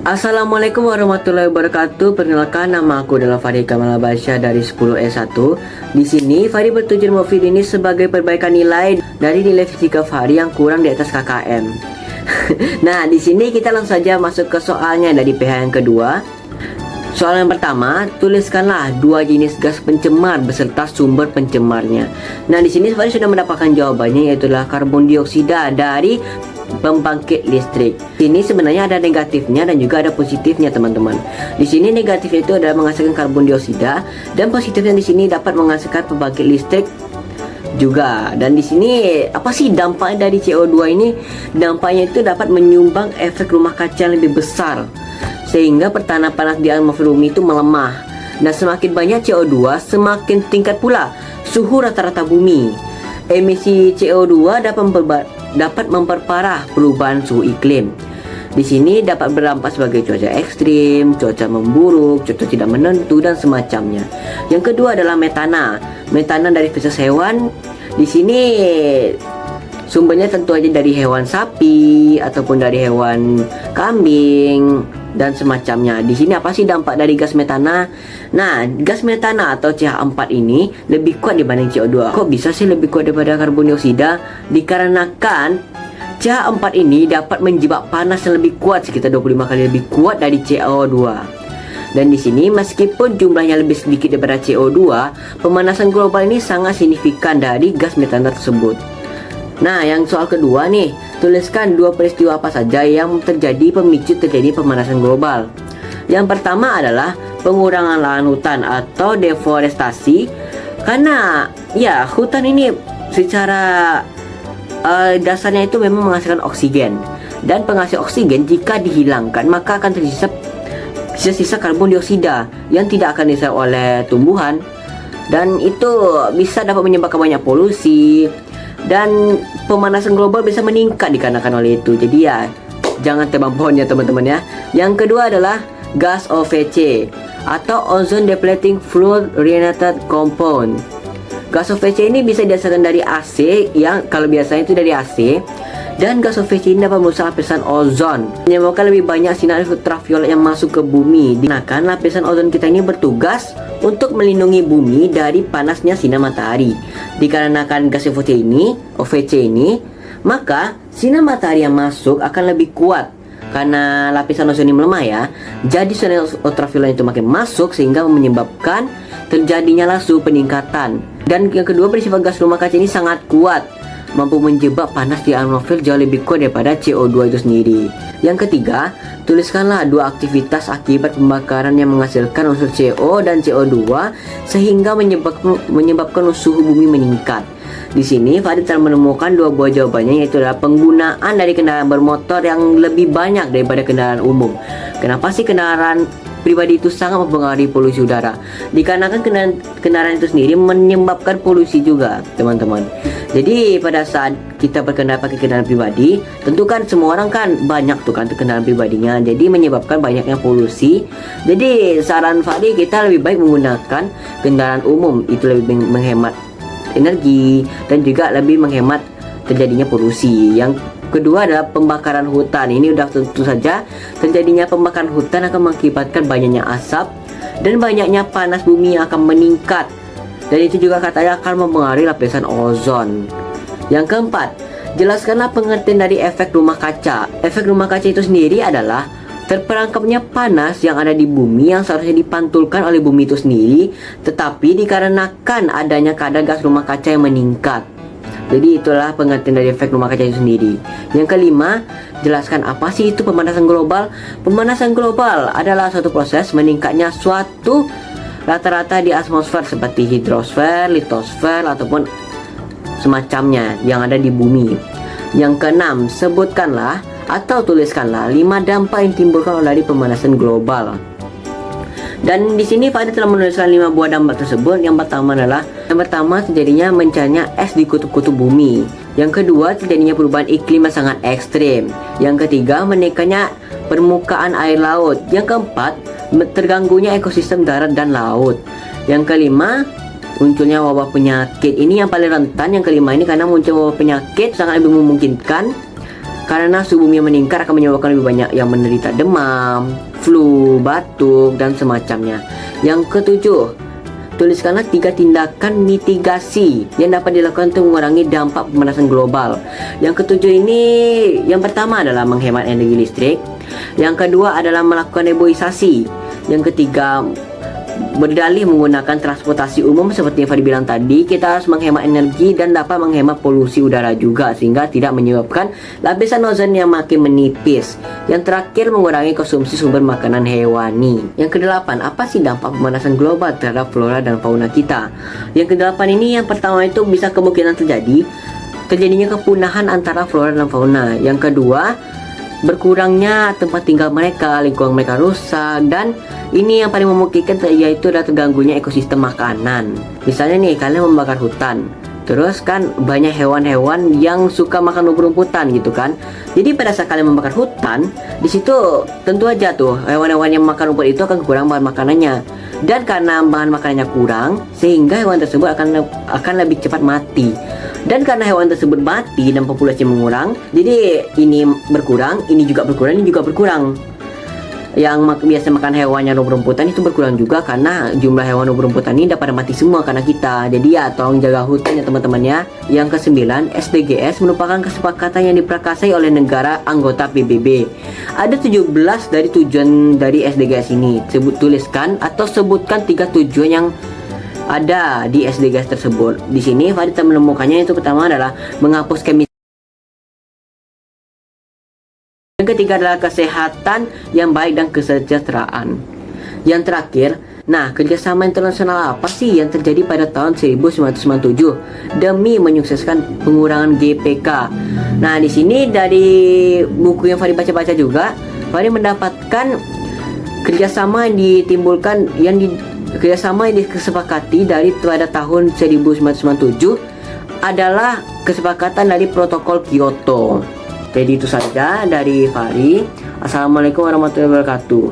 Assalamualaikum warahmatullahi wabarakatuh. Perkenalkan, nama aku adalah Fahri Kamal Abasyah dari 10S1. Di sini Fahri bertujuan membuat video ini sebagai perbaikan nilai dari nilai fisika Fahri yang kurang di atas KKM. Nah, di sini kita langsung saja masuk ke soalnya dari PH yang kedua. Soal yang pertama, tuliskanlah dua jenis gas pencemar beserta sumber pencemarnya. Nah, di sini Fahri sudah mendapatkan jawabannya, yaitu karbon dioksida dari pembangkit listrik. Ini sebenarnya ada negatifnya dan juga ada positifnya, teman-teman. Di sini negatifnya itu adalah menghasilkan karbon dioksida, dan positifnya di sini dapat menghasilkan pembangkit listrik juga. Dan di sini apa sih dampaknya dari CO2 ini? Dampaknya itu dapat menyumbang efek rumah kaca yang lebih besar, sehingga pertahanan panas di atmosfer bumi itu melemah. Dan semakin banyak CO2, semakin tingkat pula suhu rata-rata bumi. Emisi CO2 dapat memperparah perubahan suhu iklim. Di sini dapat berdampak sebagai cuaca ekstrim, cuaca memburuk, cuaca tidak menentu, dan semacamnya. Yang kedua adalah metana. Metana dari feses hewan. Di sini sumbernya tentu aja dari hewan sapi ataupun dari hewan kambing dan semacamnya. Di sini apa sih dampak dari gas metana? Nah, gas metana atau CH4 ini lebih kuat dibanding CO2. Kok bisa sih lebih kuat daripada karbon dioksida? Dikarenakan CH4 ini dapat menjebak panas yang lebih kuat, sekitar 25 kali lebih kuat dari CO2. Dan di sini meskipun jumlahnya lebih sedikit daripada CO2, pemanasan global ini sangat signifikan dari gas metana tersebut. Nah, yang soal kedua nih, tuliskan dua peristiwa apa saja yang terjadi pemicu terjadi pemanasan global. Yang pertama adalah pengurangan lahan hutan atau deforestasi. Karena ya, hutan ini secara dasarnya itu memang menghasilkan oksigen, dan penghasil oksigen jika dihilangkan maka akan tersisa sisa karbon dioksida yang tidak akan diserap oleh tumbuhan, dan itu bisa dapat menyebabkan banyak polusi, dan pemanasan global bisa meningkat dikarenakan oleh itu. Jadi ya, jangan tebang pohon ya, teman-teman ya. Yang kedua adalah gas OVC atau ozone depleting fluorinated compound. Gas OVC ini bisa dihasilkan dari AC, yang kalau biasanya itu dari AC. Dan gas OVC ini dapat merusak lapisan ozon, menyebabkan lebih banyak sinar ultraviolet yang masuk ke bumi. Dikarenakan lapisan ozon kita ini bertugas untuk melindungi bumi dari panasnya sinar matahari. Dikarenakan gas OVC ini, maka sinar matahari yang masuk akan lebih kuat. Karena lapisan ozon ini melemah ya, jadi sinar ultraviolet itu makin masuk sehingga menyebabkan terjadinya suhu peningkatan. Dan yang kedua, bersifat gas rumah kaca ini sangat kuat, mampu menjebak panas di atmosfer jauh lebih kuat daripada CO2 itu sendiri. Yang ketiga, tuliskanlah dua aktivitas akibat pembakaran yang menghasilkan unsur CO dan CO2 sehingga menyebabkan suhu bumi meningkat. Di sini Fahri telah menemukan dua buah jawabannya, yaitu adalah penggunaan dari kendaraan bermotor yang lebih banyak daripada kendaraan umum. Kenapa sih kendaraan pribadi itu sangat mempengaruhi polusi udara? Dikarenakan kendaraan itu sendiri menyebabkan polusi juga, teman-teman. Jadi pada saat kita berkendara pakai kendaraan pribadi, tentu kan semua orang kan banyak tuh kan kendaraan pribadinya, jadi menyebabkan banyaknya polusi. Jadi saran Fahri, kita lebih baik menggunakan kendaraan umum, itu lebih menghemat energi dan juga lebih menghemat terjadinya polusi. Yang kedua adalah pembakaran hutan. Ini udah tentu saja terjadinya pembakaran hutan akan mengakibatkan banyaknya asap dan banyaknya panas bumi yang akan meningkat, dan itu juga katanya akan mempengaruhi lapisan ozon. Yang keempat, jelaskanlah pengertian dari efek rumah kaca. Efek rumah kaca itu sendiri adalah terperangkapnya panas yang ada di bumi yang seharusnya dipantulkan oleh bumi itu sendiri, tetapi dikarenakan adanya kadar gas rumah kaca yang meningkat. Jadi itulah pengertian dari efek rumah kaca itu sendiri. Yang kelima, jelaskan apa sih itu pemanasan global. Pemanasan global adalah suatu proses meningkatnya suatu rata-rata di atmosfer seperti hidrosfer, litosfer, ataupun semacamnya yang ada di bumi. Yang keenam, sebutkanlah atau tuliskanlah 5 dampak yang timbulkan dari pemanasan global. Dan di sini Fahri telah menuliskan 5 buah dampak tersebut. Yang pertama terjadinya mencarinya es di kutub-kutub bumi. Yang kedua, terjadinya perubahan iklim yang sangat ekstrim. Yang ketiga, meningkatnya permukaan air laut. Yang keempat, terganggunya ekosistem darat dan laut. Yang kelima, munculnya wabah penyakit. Ini yang paling rentan, yang kelima ini, karena muncul wabah penyakit sangat lebih memungkinkan Karena suhu bumi yang meningkat akan menyebabkan lebih banyak yang menderita demam, flu, batuk, dan semacamnya. Yang ketujuh, tuliskanlah 3 tindakan mitigasi yang dapat dilakukan untuk mengurangi dampak pemanasan global. Yang ketujuh ini, yang pertama adalah menghemat energi listrik. Yang kedua adalah melakukan reboisasi. Yang ketiga, berdalih menggunakan transportasi umum. Seperti yang Fadi bilang tadi, kita harus menghemat energi dan dapat menghemat polusi udara juga, sehingga tidak menyebabkan lapisan ozon yang makin menipis. Yang terakhir, mengurangi konsumsi sumber makanan hewani. Yang kedelapan, apa sih dampak pemanasan global terhadap flora dan fauna kita? Yang kedelapan ini, yang pertama itu bisa kemungkinan terjadinya kepunahan antara flora dan fauna. Yang kedua, berkurangnya tempat tinggal mereka, lingkungan mereka rusak, dan ini yang paling memungkinkan yaitu adalah terganggunya ekosistem makanan. Misalnya nih, kalian membakar hutan, terus kan banyak hewan-hewan yang suka makan rumput-rumputan gitu kan. Jadi pada saat kalian membakar hutan, di situ tentu aja tuh hewan-hewan yang makan rumput itu akan kurang bahan makanannya. Dan karena bahan makanannya kurang, sehingga hewan tersebut akan lebih cepat mati. Dan karena hewan tersebut mati dan populasi mengurang, jadi ini berkurang, ini juga berkurang, ini juga berkurang. Yang biasa makan hewan yang rumput-rumputan itu berkurang juga karena jumlah hewan rumput-rumputan ini dapat mati semua karena kita. Jadi ya, tolong jaga hutan ya teman-teman ya. Yang kesembilan, SDGs merupakan kesepakatan yang diprakarsai oleh negara anggota PBB. Ada 17 dari tujuan dari SDGs ini. Tuliskan atau sebutkan 3 tujuan yang ada di SDGs tersebut. Di sini Fadi menemukannya, itu pertama adalah menghapus kemiskinan. Yang ketiga adalah kesehatan yang baik dan kesejahteraan. Yang terakhir, nah, kerjasama internasional apa sih yang terjadi pada tahun 1997 demi menyukseskan pengurangan GPK? Nah, di sini dari buku yang Fadi baca-baca juga, Fadi mendapatkan kerjasama yang disepakati dari pada tahun 1997 adalah kesepakatan dari protokol Kyoto. Jadi itu saja dari Fari. Assalamualaikum warahmatullahi wabarakatuh.